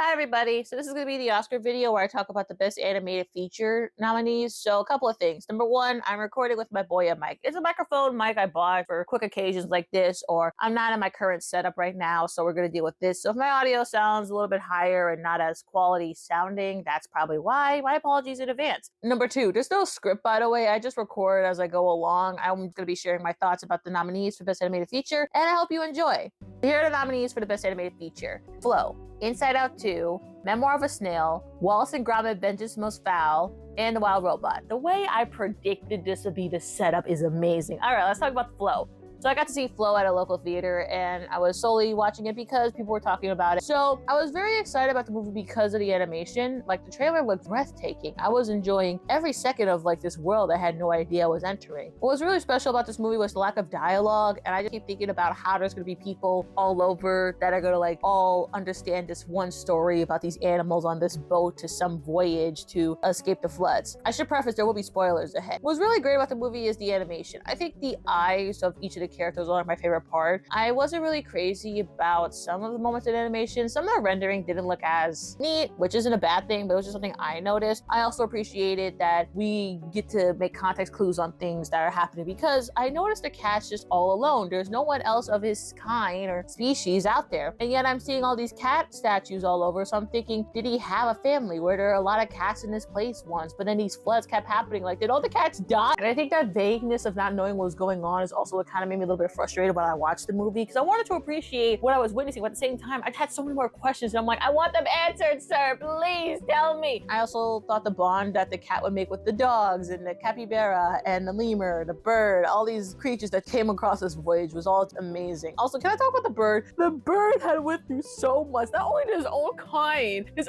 Hi everybody. So this is going to be the Oscar video where I talk about the best animated feature nominees. So a couple of things. Number one, I'm recording with my Boya mic. It's a microphone mic I bought for quick occasions like this, or I'm not in my current setup right now, so we're going to deal with this. So if my audio sounds a little bit higher and not as quality sounding, that's probably why. My apologies in advance. Number two, there's no script, by the way. I just record as I go along. I'm going to be sharing my thoughts about the nominees for best animated feature, and I hope you enjoy. Here are the nominees for the best animated feature. Flow, Inside Out 2, Memoir of a Snail, Wallace and Gromit: Vengeance Most Foul, and The Wild Robot. The way I predicted this would be the setup is amazing. All right, let's talk about Flow. So I got to see Flow at a local theater, and I was solely watching it because people were talking about it. So I was very excited about the movie because of the animation. Like, the trailer looked breathtaking. I was enjoying every second of like this world I had no idea I was entering. What was really special about this movie was the lack of dialogue, and I just keep thinking about how there's gonna be people all over that are gonna like all understand this one story about these animals on this boat to some voyage to escape the floods. I should preface there will be spoilers ahead. What was really great about the movie is the animation. I think the eyes of each of the characters are my favorite part. I wasn't really crazy about some of the moments in animation. Some of the rendering didn't look as neat, which isn't a bad thing, but it was just something I noticed. I also appreciated that we get to make context clues on things that are happening because I noticed the cat's just all alone. There's no one else of his kind or species out there. And yet I'm seeing all these cat statues all over. So I'm thinking, did he have a family? Were there a lot of cats in this place once? But then these floods kept happening. Like, did all the cats die? And I think that vagueness of not knowing what was going on is also what kind of made me a little bit frustrated when I watched the movie because I wanted to appreciate what I was witnessing, but at the same time, I had so many more questions. And I'm like, I want them answered, sir. Please tell me. I also thought the bond that the cat would make with the dogs and the capybara and the lemur, the bird, all these creatures that came across this voyage was all amazing. Also, can I talk about the bird? The bird had went through so much. Not only did his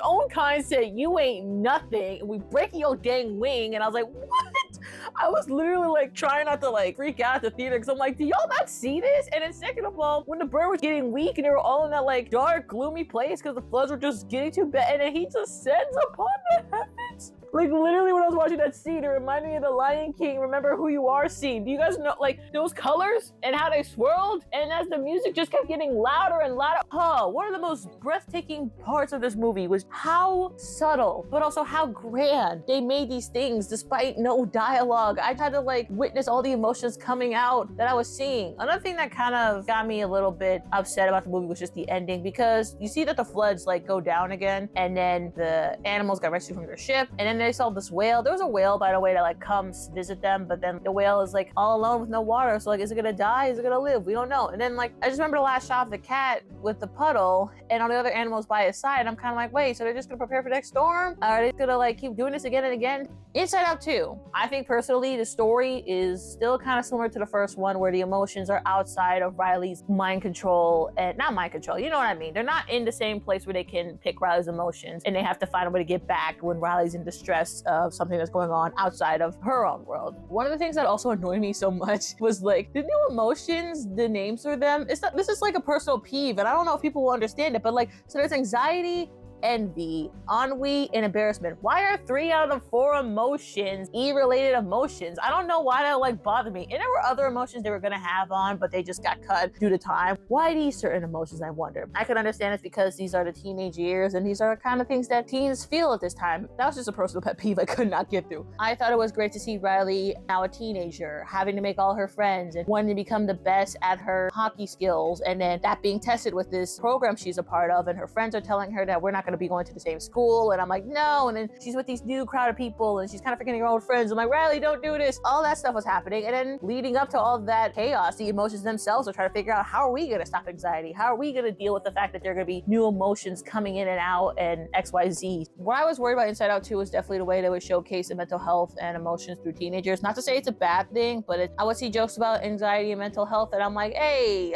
own kind said, you ain't nothing, and we break your dang wing. And I was like, what? I was literally like trying not to like freak out at the theater because I'm like, do y'all not see this? And then second of all, when the bird was getting weak and they were all in that like dark, gloomy place because the floods were just getting too bad, and then he just sends upon the heavens. Like, literally when I was watching that scene, it reminded me of the Lion King, Remember Who You Are scene. Do you guys know, like, those colors and how they swirled? And as the music just kept getting louder and louder. One of the most breathtaking parts of this movie was how subtle, but also how grand they made these things despite no dialogue. I had to, like, witness all the emotions coming out that I was seeing. Another thing that kind of got me a little bit upset about the movie was just the ending, because you see that the floods, like, go down again, and then the animals got rescued from their ship, and then they saw this whale. There was a whale, by the way, that like comes visit them, but then the whale is like all alone with no water. So like, is it gonna die? Is it gonna live? We don't know. And then like, I just remember the last shot of the cat with the puddle and all the other animals by his side. I'm kind of like, wait, so they're just gonna prepare for the next storm? Are they gonna like keep doing this again and again? Inside Out 2. I think personally, the story is still kind of similar to the first one, where the emotions are outside of Riley's mind control, and not mind control, you know what I mean? They're not in the same place where they can pick Riley's emotions, and they have to find a way to get back when Riley's in distress of something that's going on outside of her own world. One of the things that also annoyed me so much was like the new emotions, the names for them. This is like a personal peeve, and I don't know if people will understand it, but like, so there's anxiety, envy, ennui, and embarrassment. Why are 3 out of the 4 emotions E-related emotions? I don't know why that like bothered me. And there were other emotions they were gonna have on, but they just got cut due to time. Why these certain emotions, I wonder? I could understand it's because these are the teenage years, and these are the kind of things that teens feel at this time. That was just a personal pet peeve I could not get through. I thought it was great to see Riley, now a teenager, having to make all her friends and wanting to become the best at her hockey skills, and then that being tested with this program she's a part of, and her friends are telling her that we're not going to be going to the same school, and I'm like, no. And then she's with these new crowd of people, and she's kind of forgetting her old friends. I'm like, Riley, don't do this. All that stuff was happening, and then leading up to all that chaos, the emotions themselves are trying to figure out, how are we going to stop anxiety? How are we going to deal with the fact that there are going to be new emotions coming in and out and XYZ? What I was worried about Inside Out 2 was definitely the way they would showcase the mental health and emotions through teenagers. Not to say it's a bad thing, but I would see jokes about anxiety and mental health, and I'm like, hey,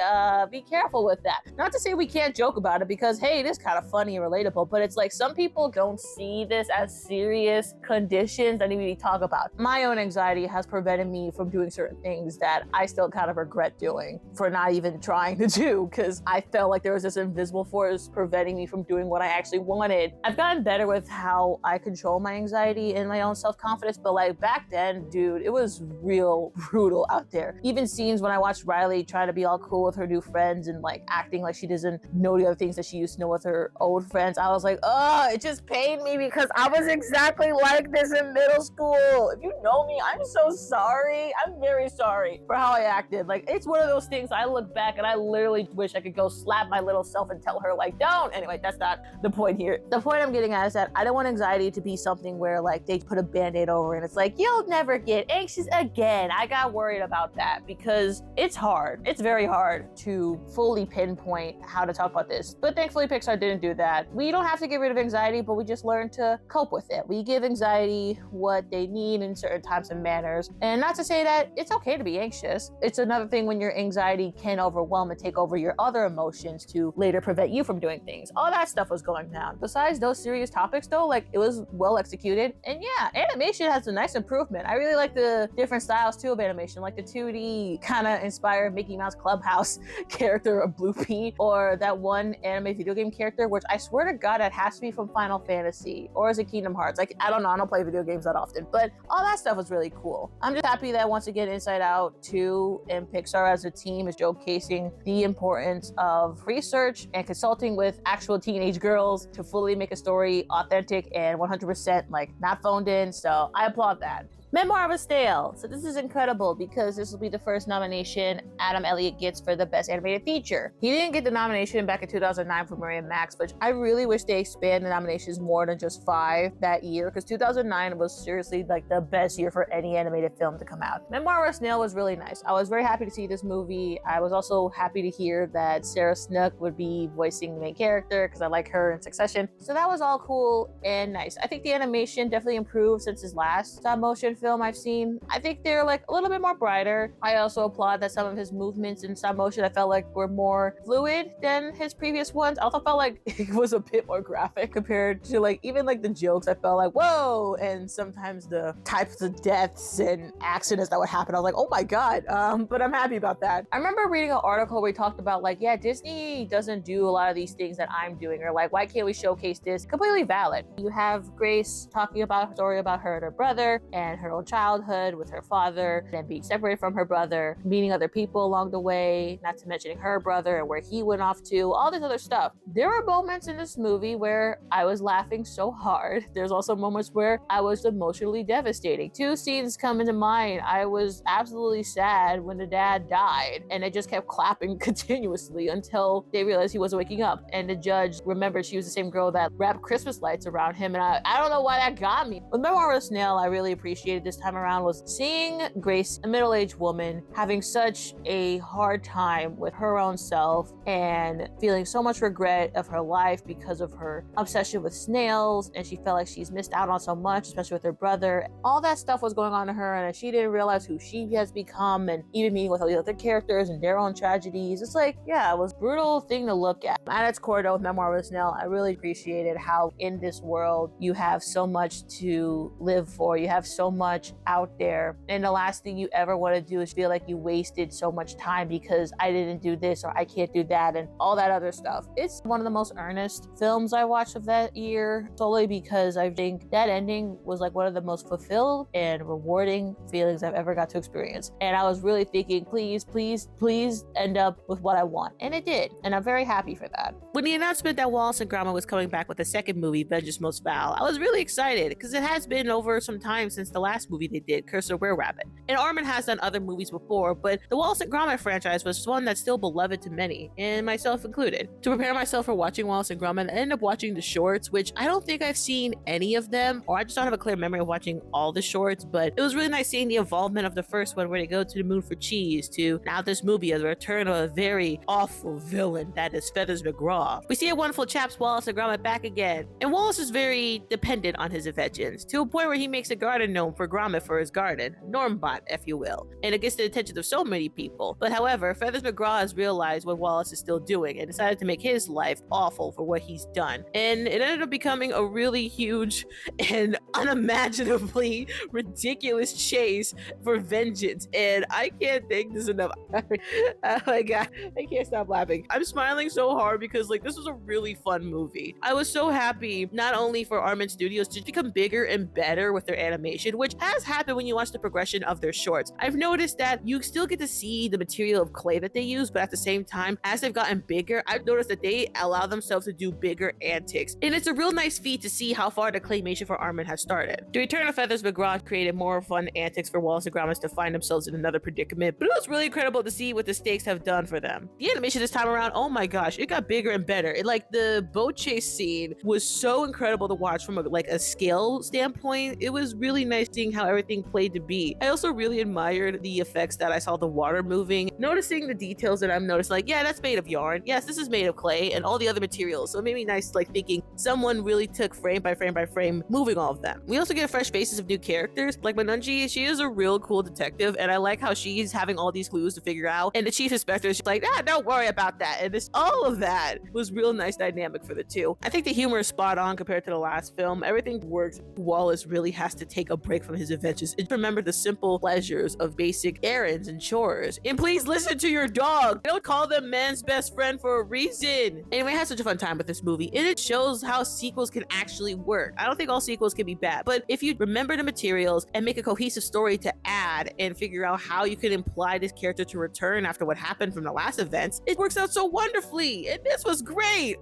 be careful with that. Not to say we can't joke about it, because hey, it is kind of funny and relatable, but it's like some people don't see this as serious conditions that need to be talked about. My own anxiety has prevented me from doing certain things that I still kind of regret doing for not even trying to do, because I felt like there was this invisible force preventing me from doing what I actually wanted. I've gotten better with how I control my anxiety and my own self-confidence, but like back then, dude, it was real brutal out there. Even scenes when I watched Riley try to be all cool with her new friends and like acting like she doesn't know the other things that she used to know with her old friends, I was like, oh, it just pained me because I was exactly like this in middle school. If you know me, I'm so sorry. I'm very sorry for how I acted. Like, it's one of those things I look back and I literally wish I could go slap my little self and tell her, like, don't. Anyway, that's not the point here. The point I'm getting at is that I don't want anxiety to be something where, like, they put a band-aid over and it's like, you'll never get anxious again. I got worried about that because it's hard. It's very hard to fully pinpoint how to talk about this. But thankfully, Pixar didn't do that. We don't have to get rid of anxiety, but we just learn to cope with it. We give anxiety what they need in certain times and manners. And not to say that it's okay to be anxious. It's another thing when your anxiety can overwhelm and take over your other emotions to later prevent you from doing things. All that stuff was going down. Besides those serious topics though, like, it was well executed. And yeah, animation has a nice improvement. I really like the different styles too of animation, like the 2D kind of inspired Mickey Mouse Clubhouse character of Blue Pea, or that one anime video game character, which I swear to God, it has to be from Final Fantasy, or is it Kingdom Hearts? Like, I don't know, I don't play video games that often, but all that stuff was really cool. I'm just happy that once again, Inside Out 2 and Pixar as a team is showcasing the importance of research and consulting with actual teenage girls to fully make a story authentic and 100% like not phoned in. So I applaud that. Memoir of a Snail. So this is incredible because this will be the first nomination Adam Elliott gets for the Best Animated Feature. He didn't get the nomination back in 2009 for Miriam Max, but I really wish they expand the nominations more than just 5 that year, because 2009 was seriously like the best year for any animated film to come out. Memoir of a Snail was really nice. I was very happy to see this movie. I was also happy to hear that Sarah Snook would be voicing the main character because I like her in Succession. So that was all cool and nice. I think the animation definitely improved since his last stop motion film I've seen. I think they're like a little bit more brighter. I also applaud that some of his movements in stop motion I felt like were more fluid than his previous ones. I also felt like it was a bit more graphic compared to like even like the jokes. I felt like whoa, and sometimes the types of deaths and accidents that would happen, I was like, oh my god. But I'm happy about that. I remember reading an article where he talked about like, yeah, Disney doesn't do a lot of these things that I'm doing, or like, why can't we showcase this? Completely valid. You have Grace talking about her story about her and her brother and her own childhood with her father, and being separated from her brother, meeting other people along the way, not to mentioning her brother and where he went off to, all this other stuff. There were moments in this movie where I was laughing so hard. There's also moments where I was emotionally devastating. 2 scenes come into mind. I was absolutely sad when the dad died, and it just kept clapping continuously until they realized he wasn't waking up. And the judge remembered she was the same girl that wrapped Christmas lights around him, and I don't know why that got me. With Memoir of a Snail, I really appreciated this time around was seeing Grace, a middle-aged woman, having such a hard time with her own self and feeling so much regret of her life because of her obsession with snails, and she felt like she's missed out on so much, especially with her brother. All that stuff was going on to her, and she didn't realize who she has become, and even meeting with all the other characters and their own tragedies. It's like, yeah, it was a brutal thing to look at. At its core though, with Memoir of a Snail, I really appreciated how in this world you have so much to live for. You have so much out there, and the last thing you ever want to do is feel like you wasted so much time because I didn't do this or I can't do that and all that other stuff. It's one of the most earnest films I watched of that year, solely because I think that ending was like one of the most fulfilled and rewarding feelings I've ever got to experience. And I was really thinking, please, please, please end up with what I want. And it did. And I'm very happy for that. When the announcement that Wallace and Gromit was coming back with a second movie, Vengeance Most Foul, I was really excited because it has been over some time since the last movie they did, Curse of Were Rabbit. And Armin has done other movies before, but the Wallace and Gromit franchise was one that's still beloved to many, and myself included. To prepare myself for watching Wallace and Gromit, I ended up watching the shorts, which I don't think I've seen any of them, or I just don't have a clear memory of watching all the shorts, but it was really nice seeing the involvement of the first one where they go to the moon for cheese, to now this movie as a return of a very awful villain that is Feathers McGraw. We see a wonderful chaps Wallace and Gromit back again, and Wallace is very dependent on his inventions, to a point where he makes a garden gnome for Gromit for his garden, Normbot, if you will, and it gets the attention of so many people. But however, Feathers McGraw has realized what Wallace is still doing and decided to make his life awful for what he's done. And it ended up becoming a really huge and unimaginably ridiculous chase for vengeance. And I can't thank this enough. Oh my god, I can't stop laughing. I'm smiling so hard because like this was a really fun movie. I was so happy not only for Armin Studios to become bigger and better with their animation, which which has happened when you watch the progression of their shorts. I've noticed that you still get to see the material of clay that they use, but at the same time, as they've gotten bigger, I've noticed that they allow themselves to do bigger antics. And it's a real nice feat to see how far the claymation for Armin has started. The Return of Feathers McGraw created more fun antics for Wallace and Gromit to find themselves in another predicament, but it was really incredible to see what the stakes have done for them. The animation this time around, oh my gosh, it got bigger and better. Like the boat chase scene was so incredible to watch from a scale standpoint. It was really nice seeing how everything played to be. I also really admired the effects that I saw the water moving, noticing the details that I'm noticing, like, yeah, that's made of yarn. Yes, this is made of clay and all the other materials. So it made me nice, like thinking someone really took frame by frame by frame, moving all of them. We also get fresh faces of new characters. Like Manunji, she is a real cool detective, and I like how she's having all these clues to figure out. And the chief inspector is like, don't worry about that. And all of that was real nice dynamic for the two. I think the humor is spot on compared to the last film. Everything works. Wallace really has to take a break from his adventures and remember the simple pleasures of basic errands and chores. And please listen to your dog. Don't call them man's best friend for a reason. Anyway, I had such a fun time with this movie, and it shows how sequels can actually work. I don't think all sequels can be bad, but if you remember the materials and make a cohesive story to add and figure out how you can imply this character to return after what happened from the last events, it works out so wonderfully. And this was great.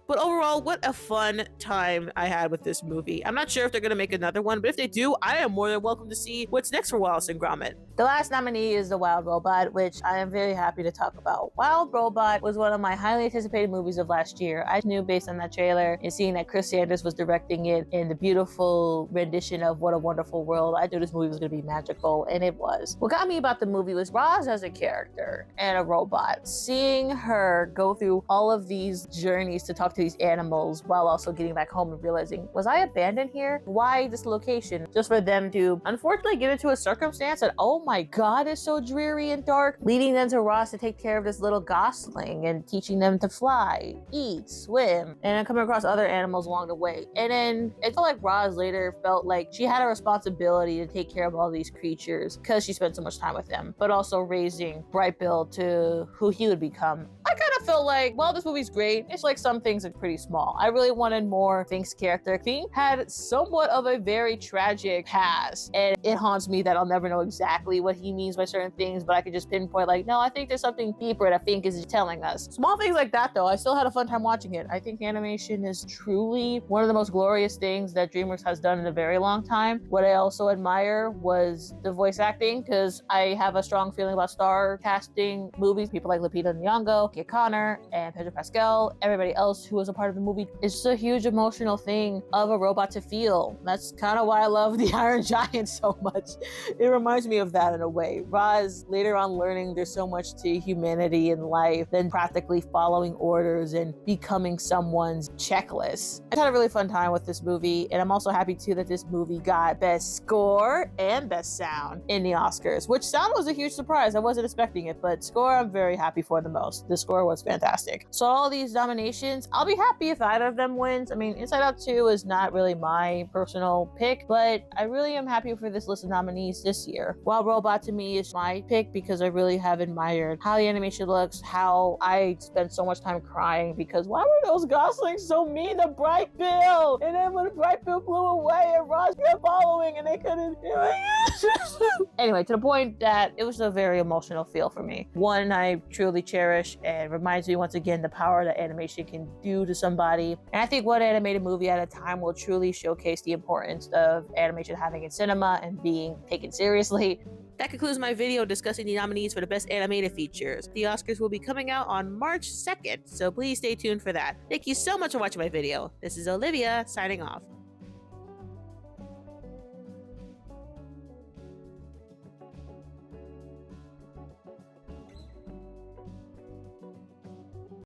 But overall, what a fun time I had with this movie. I'm not sure if they're going to make another one, but if they do, I am more than welcome to see what's next for Wallace and Gromit. The last nominee is The Wild Robot, which I am very happy to talk about. Wild Robot was one of my highly anticipated movies of last year. I knew based on that trailer and seeing that Chris Sanders was directing it in the beautiful rendition of What a Wonderful World, I knew this movie was going to be magical, and it was. What got me about the movie was Roz as a character and a robot. Seeing her go through all of these journeys to talk to these animals while also getting back home and realizing, was I abandoned here? Why this location? Just for them to unfortunately get into a circumstance that, oh my god, is so dreary and dark, leading them to Roz to take care of this little gosling and teaching them to fly, eat, swim, and then coming across other animals along the way. And then it felt like Roz later felt like she had a responsibility to take care of all these creatures because she spent so much time with them, but also raising Brightbill to who he would become. I kind of felt like, well, this movie's great. It's like some things are pretty small. I really wanted more Fink's character. Fink had somewhat of a very tragic past, and it haunts me that I'll never know exactly what he means by certain things, but I could just pinpoint like, no, I think there's something deeper that Fink is telling us. Small things like that though, I still had a fun time watching it. I think animation is truly one of the most glorious things that DreamWorks has done in a very long time. What I also admire was the voice acting, because I have a strong feeling about star casting movies. People like Lupita Nyong'o, Kate Connor, and Pedro Pascal, everybody else who was a part of the movie. It's just a huge emotional thing of a robot to feel. That's kind of why I love the Iron Giant so much. It reminds me of that in a way. Roz later on learning there's so much to humanity and life than practically following orders and becoming someone's checklist. I had a really fun time with this movie, and I'm also happy too that this movie got Best Score and Best Sound in the Oscars, which sound was a huge surprise. I wasn't expecting it, but score I'm very happy for the most. The score was fantastic. So all these nominations, I'll be happy if either of them wins. I mean, Inside Out 2 is not really my personal pick, but I really am happy for this list of nominees this year. Wild Robot to me is my pick because I really have admired how the animation looks, how I spent so much time crying because why were those goslings so mean to Brightbill? And then when Brightbill blew away and Roz kept following and they couldn't do it. Anyway, to the point that it was a very emotional feel for me. One I truly cherish and reminds me once again the power that animation can do to somebody. And I think one animated movie at a time will truly showcase the importance of animation having in cinema and being taken seriously. That concludes my video discussing the nominees for the Best Animated Features. The Oscars will be coming out on March 2nd, so please stay tuned for that. Thank you so much for watching my video. This is Olivia, signing off.